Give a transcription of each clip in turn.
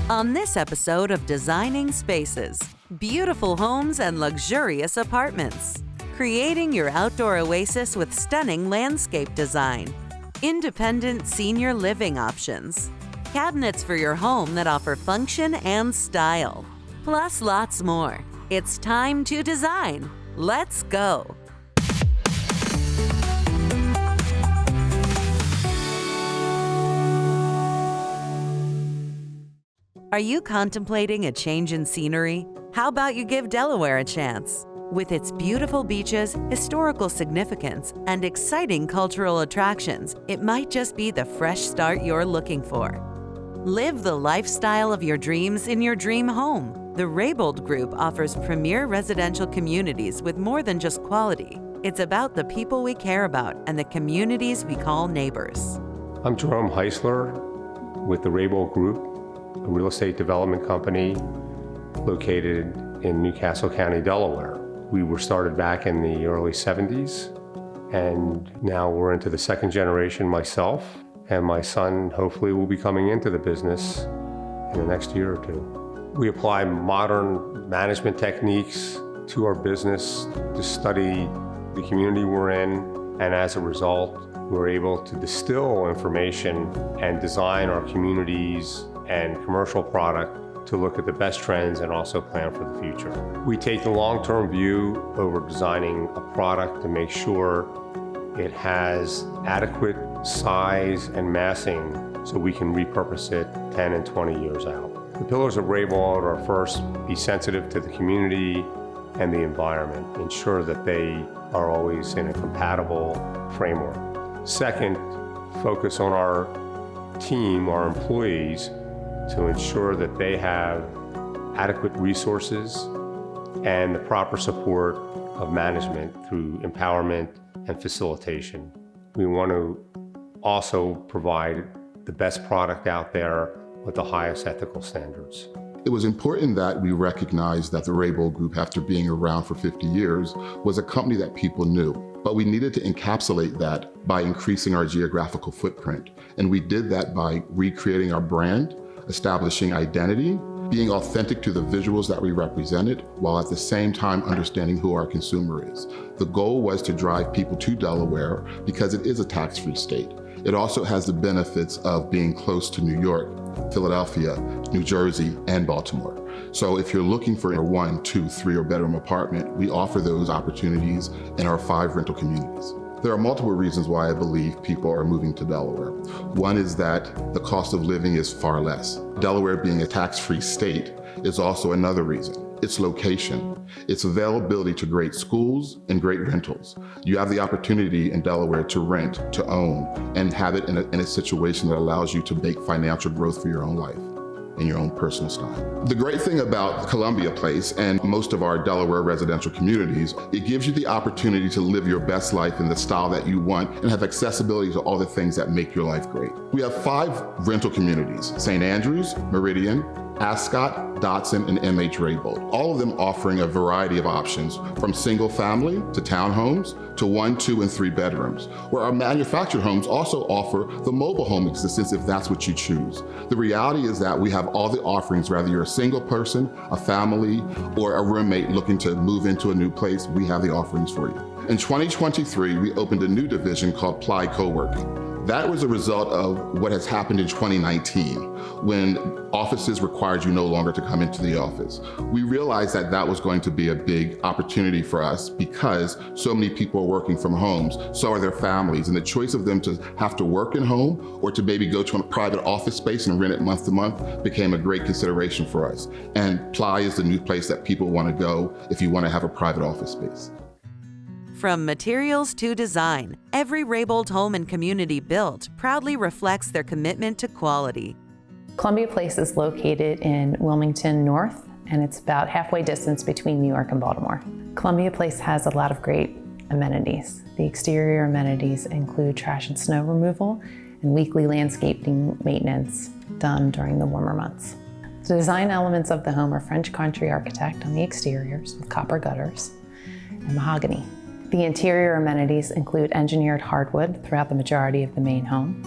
On this episode of Designing Spaces, beautiful homes and luxurious apartments, creating your outdoor oasis with stunning landscape design, independent senior living options, cabinets for your home that offer function and style, plus lots more. It's time to design. Let's go. Are you contemplating a change in scenery? How about you give Delaware a chance? With its beautiful beaches, historical significance, and exciting cultural attractions, it might just be the fresh start you're looking for. Live the lifestyle of your dreams in your dream home. The Reybold Group offers premier residential communities with more than just quality. It's about the people we care about and the communities we call neighbors. I'm Jerome Heisler with the Reybold Group, a real estate development company located in Newcastle County, Delaware. We were started back in the early 70s, and now we're into the second generation myself, and my son hopefully will be coming into the business in the next year or two. We apply modern management techniques to our business to study the community we're in, and as a result, we're able to distill information and design our communities and commercial product to look at the best trends and also plan for the future. We take the long-term view over designing a product to make sure it has adequate size and massing so we can repurpose it 10 and 20 years out. The pillars of Reybold are first, be sensitive to the community and the environment, ensure that they are always in a compatible framework. Second, focus on our team, our employees, to ensure that they have adequate resources and the proper support of management through empowerment and facilitation. We want to also provide the best product out there with the highest ethical standards. It was important that we recognized that the Reybold Group, after being around for 50 years, was a company that people knew. But we needed to encapsulate that by increasing our geographical footprint. And we did that by recreating our brand, establishing identity, being authentic to the visuals that we represented, while at the same time understanding who our consumer is. The goal was to drive people to Delaware because it is a tax-free state. It also has the benefits of being close to New York, Philadelphia, New Jersey, and Baltimore. So if you're looking for a 1, 2, 3 or bedroom apartment, we offer those opportunities in our 5 rental communities. There are multiple reasons why I believe people are moving to Delaware. One is that the cost of living is far less. Delaware being a tax-free state is also another reason. Its location, its availability to great schools and great rentals. You have the opportunity in Delaware to rent, to own, and have it in a situation that allows you to make financial growth for your own life in your own personal style. The great thing about Columbia Place and most of our Delaware residential communities, it gives you the opportunity to live your best life in the style that you want and have accessibility to all the things that make your life great. We have 5 rental communities: St. Andrews, Meridian, Ascot, Dotson, and MH Reybold, all of them offering a variety of options from single family to townhomes to 1, 2, and 3 bedrooms, where our manufactured homes also offer the mobile home existence if that's what you choose. The reality is that we have all the offerings, whether you're a single person, a family, or a roommate looking to move into a new place, we have the offerings for you. In 2023, we opened a new division called Ply Co-working. That was a result of what has happened in 2019, when offices required you no longer to come into the office. We realized that that was going to be a big opportunity for us because so many people are working from homes, so are their families, and the choice of them to have to work in home or to maybe go to a private office space and rent it month to month became a great consideration for us. And Ply is the new place that people want to go if you want to have a private office space. From materials to design, every Reybold home and community built proudly reflects their commitment to quality. Columbia Place is located in Wilmington North, and it's about halfway distance between New York and Baltimore. Columbia Place has a lot of great amenities. The exterior amenities include trash and snow removal and weekly landscaping maintenance done during the warmer months. The design elements of the home are French country architect on the exteriors with copper gutters and mahogany. The interior amenities include engineered hardwood throughout the majority of the main home,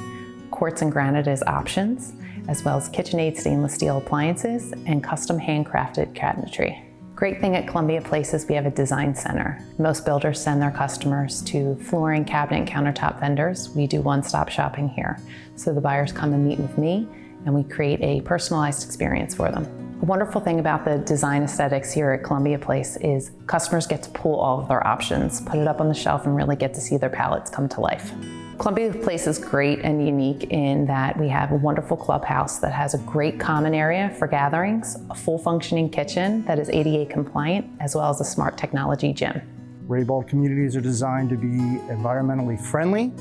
quartz and granite as options, as well as KitchenAid stainless steel appliances and custom handcrafted cabinetry. Great thing at Columbia Place is we have a design center. Most builders send their customers to flooring, cabinet, and countertop vendors. We do one-stop shopping here. So the buyers come and meet with me, and we create a personalized experience for them. The wonderful thing about the design aesthetics here at Columbia Place is customers get to pull all of their options, put it up on the shelf, and really get to see their palettes come to life. Columbia Place is great and unique in that we have a wonderful clubhouse that has a great common area for gatherings, a full functioning kitchen that is ADA compliant, as well as a smart technology gym. Reybold communities are designed to be environmentally friendly,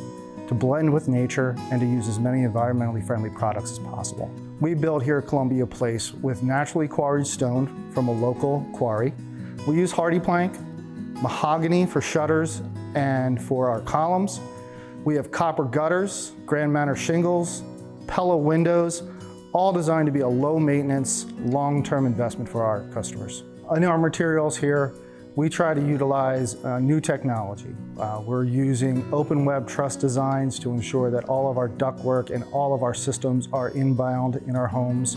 to blend with nature, and to use as many environmentally friendly products as possible. We build here at Columbia Place with naturally quarried stone from a local quarry. We use hardy plank, mahogany for shutters and for our columns. We have copper gutters, Grand Manor shingles, Pella windows, all designed to be a low maintenance, long-term investment for our customers. In our materials here, we try to utilize new technology. We're using open web truss designs to ensure that all of our ductwork and all of our systems are inbound in our homes.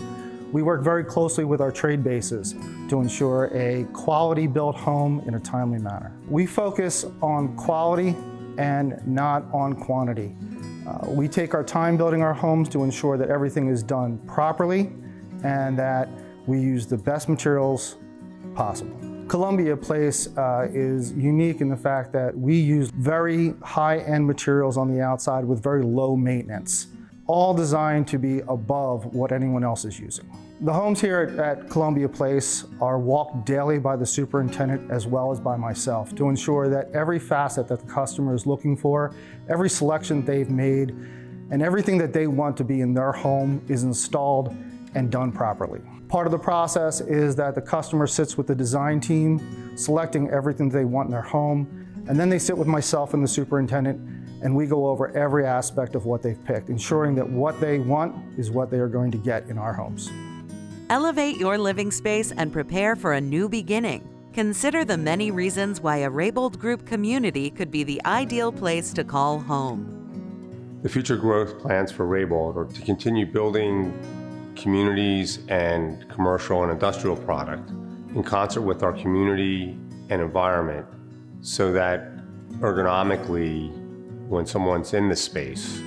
We work very closely with our trade bases to ensure a quality built home in a timely manner. We focus on quality and not on quantity. We take our time building our homes to ensure that everything is done properly and that we use the best materials possible. Columbia Place is unique in the fact that we use very high-end materials on the outside with very low maintenance, all designed to be above what anyone else is using. The homes here at Columbia Place are walked daily by the superintendent as well as by myself to ensure that every facet that the customer is looking for, every selection they've made, and everything that they want to be in their home is installed and done properly. Part of the process is that the customer sits with the design team, selecting everything they want in their home, and then they sit with myself and the superintendent, and we go over every aspect of what they've picked, ensuring that what they want is what they are going to get in our homes. Elevate your living space and prepare for a new beginning. Consider the many reasons why a Reybold Group community could be the ideal place to call home. The future growth plans for Reybold are to continue building communities and commercial and industrial product in concert with our community and environment so that ergonomically, when someone's in the space,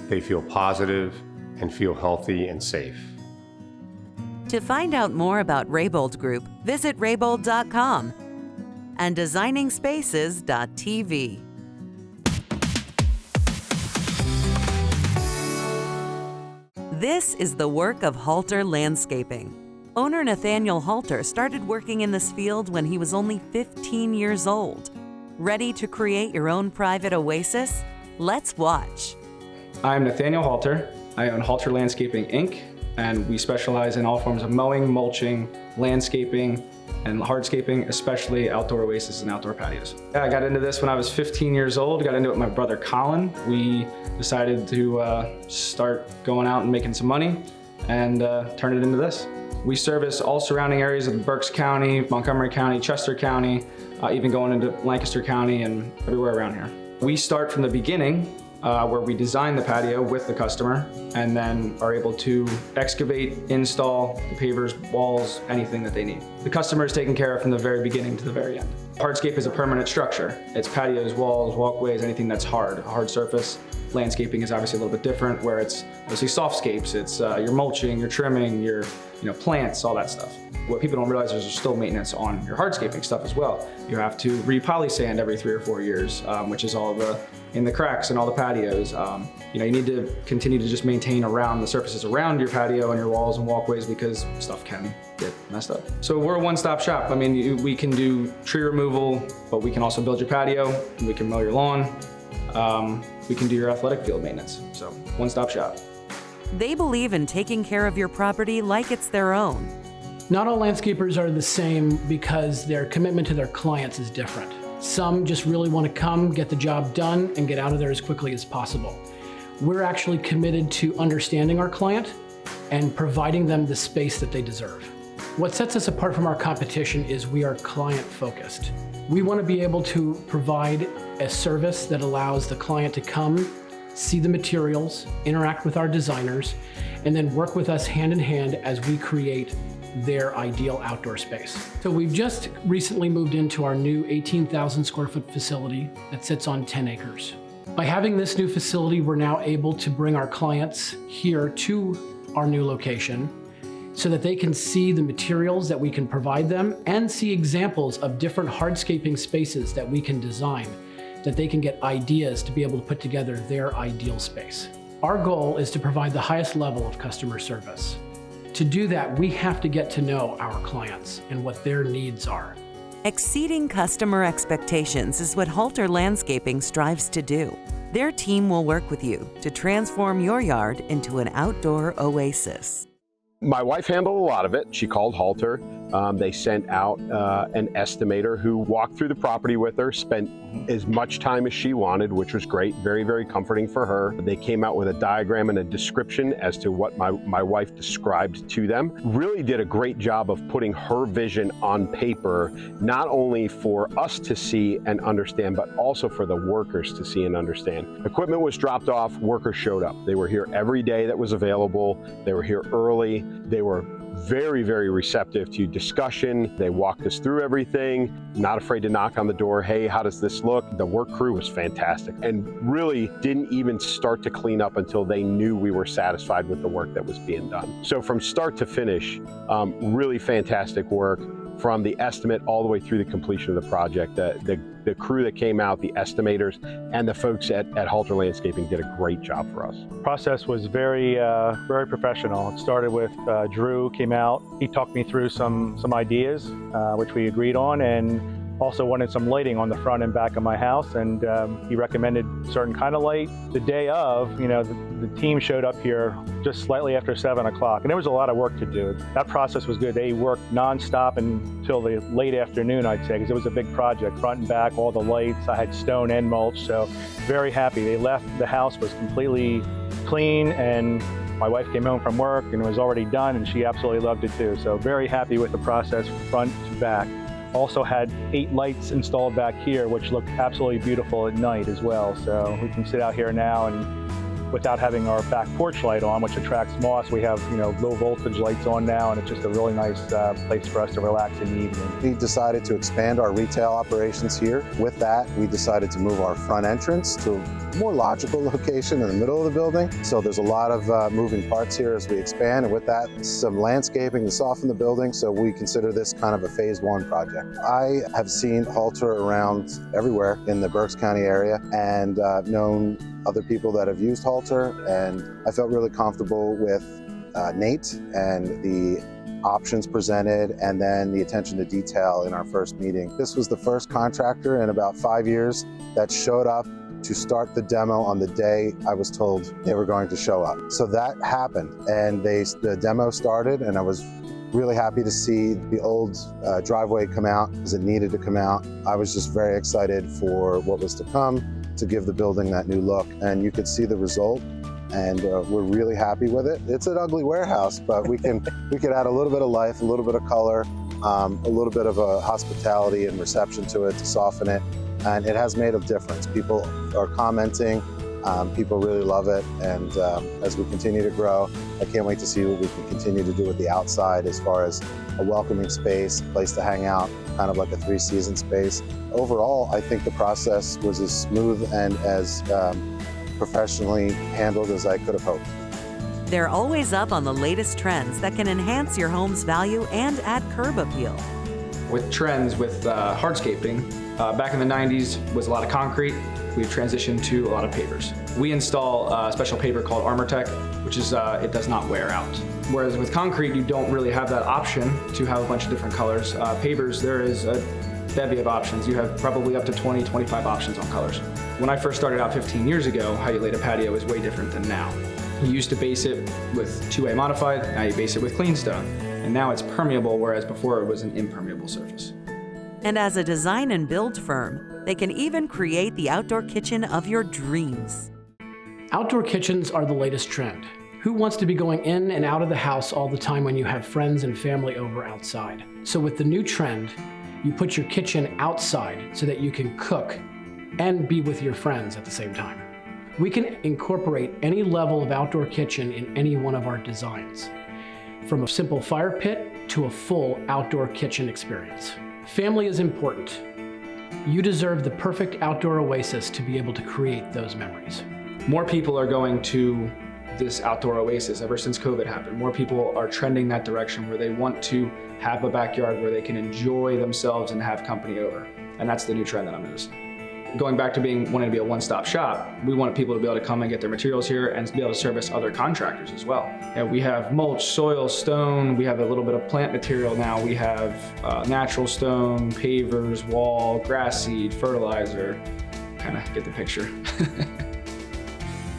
they feel positive and feel healthy and safe. To find out more about Reybold Group, visit Reybold.com and designingspaces.tv. This is the work of Halter Landscaping. Owner Nathaniel Halter started working in this field when he was only 15 years old. Ready to create your own private oasis? Let's watch. I'm Nathaniel Halter. I own Halter Landscaping, Inc., and we specialize in all forms of mowing, mulching, landscaping, and hardscaping, especially outdoor oasis and outdoor patios. I got into this when I was 15 years old. Got into it with my brother Colin. We decided to start going out and making some money and turn it into this. We service all surrounding areas of Berks County, Montgomery County, Chester County, even going into Lancaster County and everywhere around here. We start from the beginning where we design the patio with the customer and then are able to excavate, install the pavers, walls, anything that they need. The customer is taken care of from the very beginning to the very end. Hardscape is a permanent structure. It's patios, walls, walkways, anything that's hard, a hard surface. Landscaping is obviously a little bit different where it's mostly softscapes. It's your mulching, your trimming, your plants, all that stuff. What people don't realize is there's still maintenance on your hardscaping stuff as well. You have to re-poly sand every 3 or 4 years, which is all in the cracks and all the patios. You need to continue to just maintain around the surfaces around your patio and your walls and walkways because stuff can get messed up. So we're a one-stop shop. I mean, we can do tree removal, but we can also build your patio, and we can mow your lawn. We can do your athletic field maintenance. So one-stop shop. They believe in taking care of your property like it's their own. Not all landscapers are the same because their commitment to their clients is different. Some just really want to come, get the job done, and get out of there as quickly as possible. We're actually committed to understanding our client and providing them the space that they deserve. What sets us apart from our competition is we are client-focused. We want to be able to provide a service that allows the client to come, see the materials, interact with our designers, and then work with us hand in hand as we create their ideal outdoor space. So we've just recently moved into our new 18,000 square foot facility that sits on 10 acres. By having this new facility, we're now able to bring our clients here to our new location so that they can see the materials that we can provide them and see examples of different hardscaping spaces that we can design, that they can get ideas to be able to put together their ideal space. Our goal is to provide the highest level of customer service. To do that, we have to get to know our clients and what their needs are. Exceeding customer expectations is what Halter Landscaping strives to do. Their team will work with you to transform your yard into an outdoor oasis. My wife handled a lot of it. She called Halter. They sent out an estimator who walked through the property with her, spent as much time as she wanted, which was great, very, very comforting for her. They came out with a diagram and a description as to what my wife described to them. Really did a great job of putting her vision on paper, not only for us to see and understand, but also for the workers to see and understand. Equipment was dropped off, workers showed up. They were here every day that was available. They were here early. They were very, very receptive to discussion. They walked us through everything, not afraid to knock on the door. Hey, how does this look? The work crew was fantastic and really didn't even start to clean up until they knew we were satisfied with the work that was being done. So from start to finish, really fantastic work from the estimate all the way through the completion of the project. The crew that came out, the estimators, and the folks at Halter Landscaping did a great job for us. Process was very professional. It started with Drew came out. He talked me through some ideas, which we agreed on, and also wanted some lighting on the front and back of my house, and he recommended certain kind of light. The day of, the team showed up here just slightly after 7 o'clock, and there was a lot of work to do. That process was good. They worked nonstop until the late afternoon, I'd say, because it was a big project, front and back, all the lights. I had stone and mulch, so very happy. They left, the house was completely clean, and my wife came home from work and it was already done, and she absolutely loved it too. So very happy with the process front to back. Also had 8 lights installed back here, which look absolutely beautiful at night as well. So we can sit out here now and without having our back porch light on, which attracts moths. We have, low voltage lights on now, and it's just a really nice place for us to relax in the evening. We decided to expand our retail operations here. With that, we decided to move our front entrance to a more logical location in the middle of the building. So there's a lot of moving parts here as we expand, and with that, some landscaping to soften the building. So we consider this kind of a phase 1 project. I have seen Halter around everywhere in the Berks County area, and known other people that have used Halter, and I felt really comfortable with Nate and the options presented, and then the attention to detail in our first meeting. This was the first contractor in about 5 years that showed up to start the demo on the day I was told they were going to show up. So that happened, and the demo started, and I was really happy to see the old driveway come out because it needed to come out. I was just very excited for what was to come, to give the building that new look, and you could see the result, and we're really happy with it. It's an ugly warehouse, but we could add a little bit of life, a little bit of color, a little bit of a hospitality and reception to it to soften it, and it has made a difference. People are commenting, people really love it, and as we continue to grow, I can't wait to see what we can continue to do with the outside as far as a welcoming space, a place to hang out, kind of like a 3-season space. Overall, I think the process was as smooth and as professionally handled as I could have hoped. They're always up on the latest trends that can enhance your home's value and add curb appeal. With trends with hardscaping, back in the 90s was a lot of concrete. We've transitioned to a lot of pavers. We install a special paver called ArmorTech, which is, it does not wear out. Whereas with concrete, you don't really have that option to have a bunch of different colors. Pavers, there is a bevy of options. You have probably up to 20, 25 options on colors. When I first started out 15 years ago, how you laid a patio is way different than now. You used to base it with 2A modified, now you base it with clean stone. And now it's permeable, whereas before it was an impermeable surface. And as a design and build firm, they can even create the outdoor kitchen of your dreams. Outdoor kitchens are the latest trend. Who wants to be going in and out of the house all the time when you have friends and family over outside? So with the new trend, you put your kitchen outside so that you can cook and be with your friends at the same time. We can incorporate any level of outdoor kitchen in any one of our designs, from a simple fire pit to a full outdoor kitchen experience. Family is important. You deserve the perfect outdoor oasis to be able to create those memories. More people are going to this outdoor oasis ever since COVID happened. More people are trending that direction where they want to have a backyard where they can enjoy themselves and have company over. And that's the new trend that I'm noticing. Going back to wanting to be a one-stop shop, we want people to be able to come and get their materials here and be able to service other contractors as well. And we have mulch, soil, stone, we have a little bit of plant material now. We have natural stone, pavers, wall, grass seed, fertilizer. Kind of get the picture.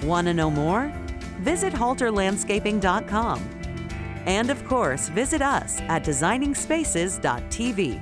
Want to know more? Visit halterlandscaping.com. And of course, visit us at designingspaces.tv.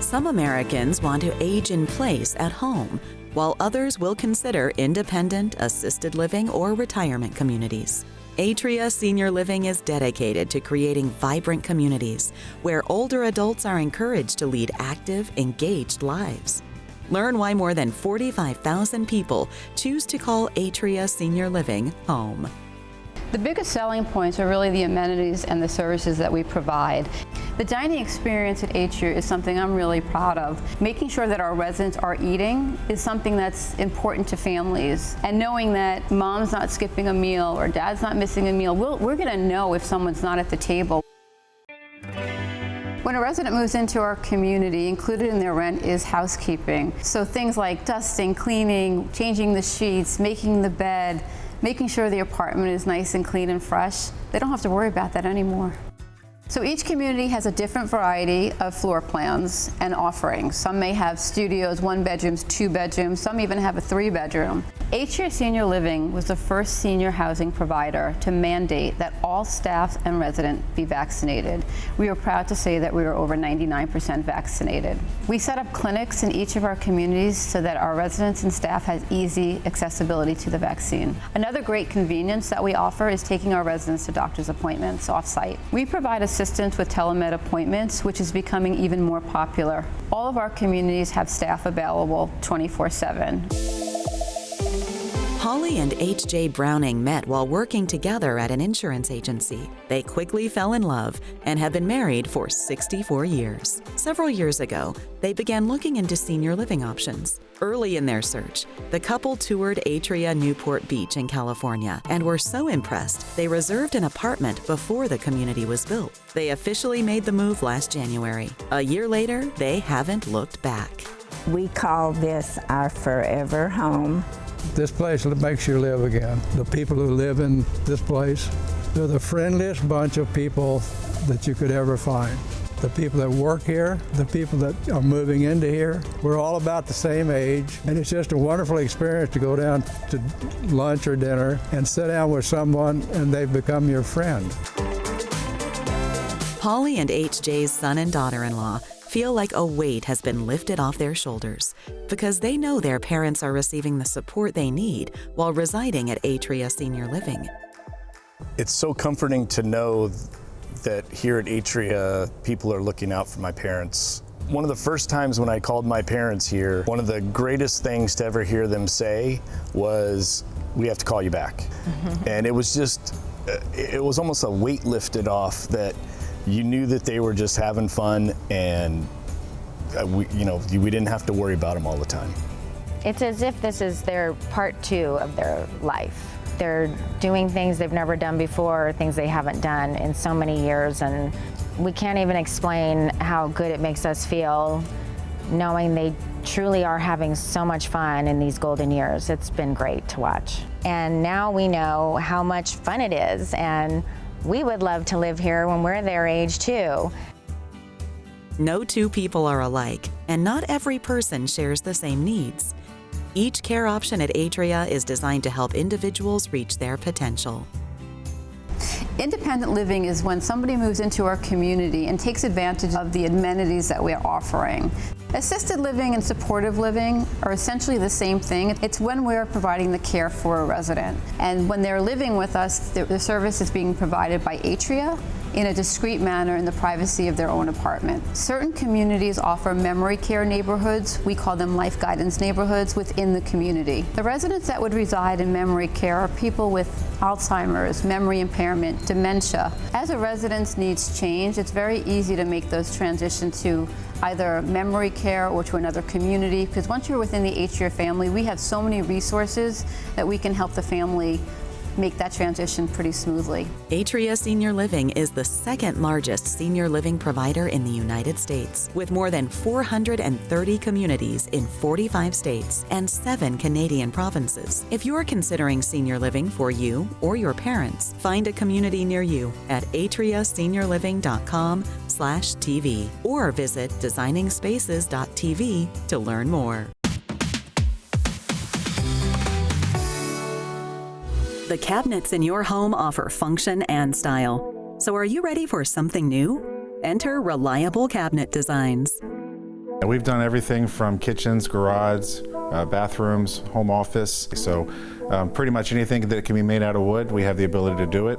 Some Americans want to age in place at home, while others will consider independent, assisted living, or retirement communities. Atria Senior Living is dedicated to creating vibrant communities where older adults are encouraged to lead active, engaged lives. Learn why more than 45,000 people choose to call Atria Senior Living home. The biggest selling points are really the amenities and the services that we provide. The dining experience at Atria is something I'm really proud of. Making sure that our residents are eating is something that's important to families. And knowing that mom's not skipping a meal or dad's not missing a meal, we're gonna know if someone's not at the table. When a resident moves into our community, included in their rent is housekeeping. So things like dusting, cleaning, changing the sheets, making the bed, making sure the apartment is nice and clean and fresh. They don't have to worry about that anymore. So each community has a different variety of floor plans and offerings. Some may have studios, 1 bedrooms, 2 bedrooms, some even have a 3-bedroom. Atria Senior Living was the first senior housing provider to mandate that all staff and residents be vaccinated. We are proud to say that we are over 99% vaccinated. We set up clinics in each of our communities so that our residents and staff has easy accessibility to the vaccine. Another great convenience that we offer is taking our residents to doctor's appointments off-site. We provide assistance with telemed appointments, which is becoming even more popular. All of our communities have staff available 24/7. Holly and H.J. Browning met while working together at an insurance agency. They quickly fell in love and have been married for 64 years. Several years ago, they began looking into senior living options. Early in their search, the couple toured Atria Newport Beach in California and were so impressed they reserved an apartment before the community was built. They officially made the move last January. A year later, they haven't looked back. We call this our forever home. This place makes you live again. The people who live in this place, they're the friendliest bunch of people that you could ever find. The people that work here, the people that are moving into here, we're all about the same age, and it's just a wonderful experience to go down to lunch or dinner and sit down with someone and they've become your friend. Holly and H.J.'s son and daughter-in-law feel like a weight has been lifted off their shoulders because they know their parents are receiving the support they need while residing at Atria Senior Living. It's so comforting to know that here at Atria, people are looking out for my parents. One of the first times when I called my parents here, one of the greatest things to ever hear them say was, "We have to call you back." And it was just, it was almost a weight lifted off that you knew that they were just having fun and we didn't have to worry about them all the time. It's as if this is their part 2 of their life. They're doing things they've never done before, things they haven't done in so many years, and we can't even explain how good it makes us feel knowing they truly are having so much fun in these golden years. It's been great to watch. And now we know how much fun it is, and we would love to live here when we're their age too. No two people are alike, and not every person shares the same needs. Each care option at Atria is designed to help individuals reach their potential. Independent living is when somebody moves into our community and takes advantage of the amenities that we're offering. Assisted living and supportive living are essentially the same thing. It's when we're providing the care for a resident. And when they're living with us, the service is being provided by Atria in a discreet manner in the privacy of their own apartment. Certain communities offer memory care neighborhoods. We call them life guidance neighborhoods within the community. The residents that would reside in memory care are people with Alzheimer's, memory impairment, dementia. As a resident's needs change, it's very easy to make those transitions to either memory care or to another community, because once you're within the Atria family, we have so many resources that we can help the family make that transition pretty smoothly. Atria Senior Living is the second largest senior living provider in the United States, with more than 430 communities in 45 states and 7 Canadian provinces. If you're considering senior living for you or your parents, find a community near you at atriaseniorliving.com/TV or visit designingspaces.tv to learn more. The cabinets in your home offer function and style. So are you ready for something new? Enter Reliable Cabinet Designs. We've done everything from kitchens, garage, bathrooms, home office. So pretty much anything that can be made out of wood, we have the ability to do it,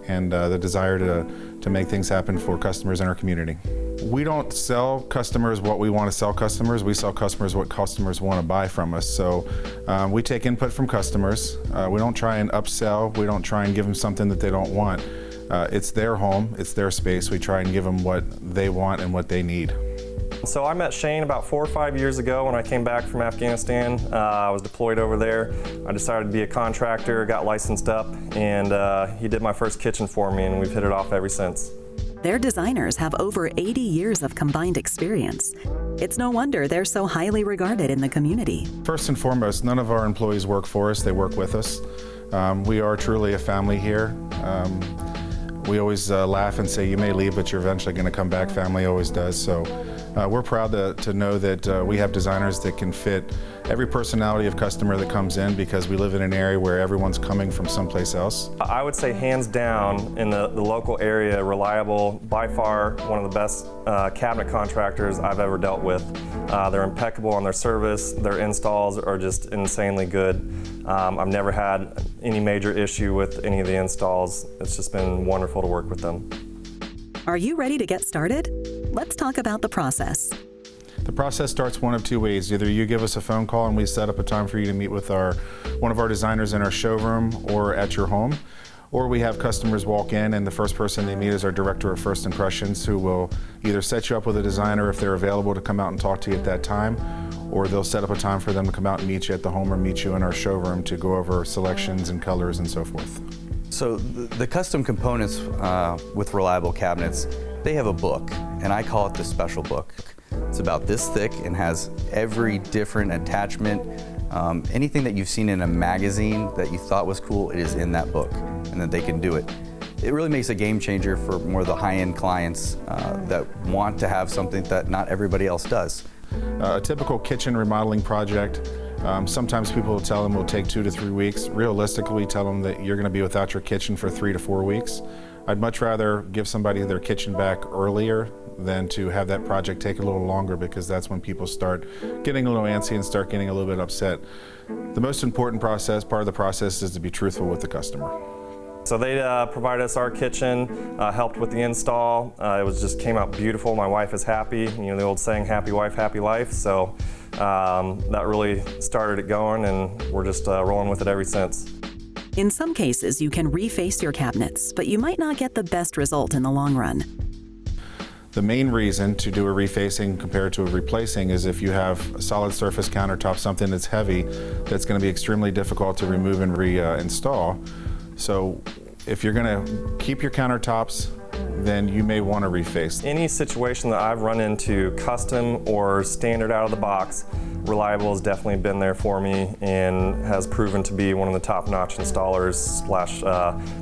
and the desire to make things happen for customers in our community. We don't sell customers what we want to sell customers. We sell customers what customers want to buy from us. So we take input from customers. We don't try and upsell. We don't try and give them something that they don't want. It's their home, it's their space. We try and give them what they want and what they need. So I met Shane about 4 or 5 years ago when I came back from Afghanistan. I was deployed over there. I decided to be a contractor, got licensed up, and he did my first kitchen for me, and we've hit it off ever since. Their designers have over 80 years of combined experience. It's no wonder they're so highly regarded in the community. First and foremost, none of our employees work for us, they work with us. We are truly a family here. We always laugh and say, you may leave, but you're eventually going to come back. Family always does. So we're proud to know that we have designers that can fit every personality of customer that comes in, because we live in an area where everyone's coming from someplace else. I would say hands down in the local area, Reliable, by far one of the best cabinet contractors I've ever dealt with. They're impeccable on their service. Their installs are just insanely good. I've never had any major issue with any of the installs. It's just been wonderful to work with them. Are you ready to get started? Let's talk about the process. The process starts one of two ways. Either you give us a phone call and we set up a time for you to meet with one of our designers in our showroom or at your home, or we have customers walk in and the first person they meet is our director of first impressions, who will either set you up with a designer if they're available to come out and talk to you at that time, or they'll set up a time for them to come out and meet you at the home or meet you in our showroom to go over selections and colors and so forth. So the custom components with Reliable Cabinets, they have a book, and I call it the special book. It's about this thick and has every different attachment. Anything that you've seen in a magazine that you thought was cool, it is in that book, and that they can do it. It really makes a game changer for more of the high-end clients that want to have something that not everybody else does. A typical kitchen remodeling project, sometimes people will tell them will take 2 to 3 weeks. Realistically, we tell them that you're going to be without your kitchen for 3 to 4 weeks. I'd much rather give somebody their kitchen back earlier than to have that project take a little longer, because that's when people start getting a little antsy and start getting a little bit upset. The most important part of the process is to be truthful with the customer. So they provided us our kitchen, helped with the install. It just came out beautiful. My wife is happy. You know the old saying, happy wife, happy life. So that really started it going, and we're just rolling with it ever since. In some cases, you can reface your cabinets, but you might not get the best result in the long run. The main reason to do a refacing compared to a replacing is if you have a solid surface countertop, something that's heavy, that's going to be extremely difficult to remove and reinstall. So if you're going to keep your countertops, then you may want to reface. Any situation that I've run into, custom or standard out of the box, Reliable has definitely been there for me and has proven to be one of the top-notch installers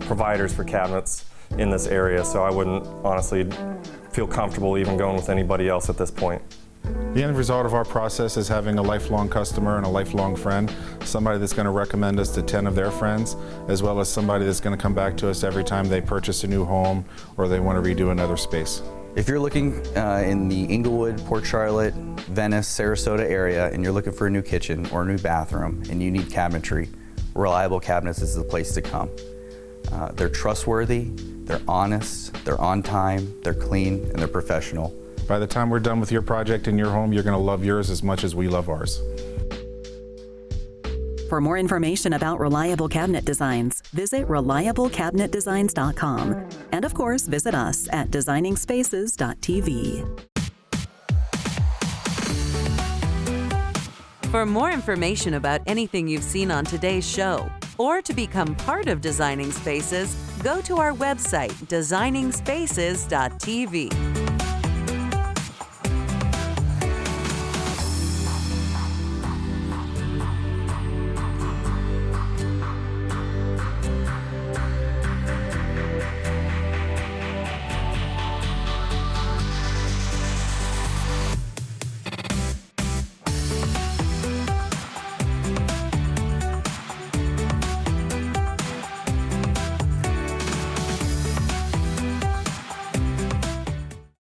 / providers for cabinets in this area. So I wouldn't honestly feel comfortable even going with anybody else at this point. The end result of our process is having a lifelong customer and a lifelong friend, somebody that's going to recommend us to 10 of their friends, as well as somebody that's going to come back to us every time they purchase a new home or they want to redo another space. If you're looking in the Inglewood, Port Charlotte, Venice, Sarasota area, and you're looking for a new kitchen or a new bathroom and you need cabinetry, Reliable Cabinets is the place to come. They're trustworthy, they're honest, they're on time, they're clean, and they're professional. By the time we're done with your project in your home, you're going to love yours as much as we love ours. For more information about Reliable Cabinet Designs, visit reliablecabinetdesigns.com. And of course, visit us at designingspaces.tv. For more information about anything you've seen on today's show, or to become part of Designing Spaces, go to our website, designingspaces.tv.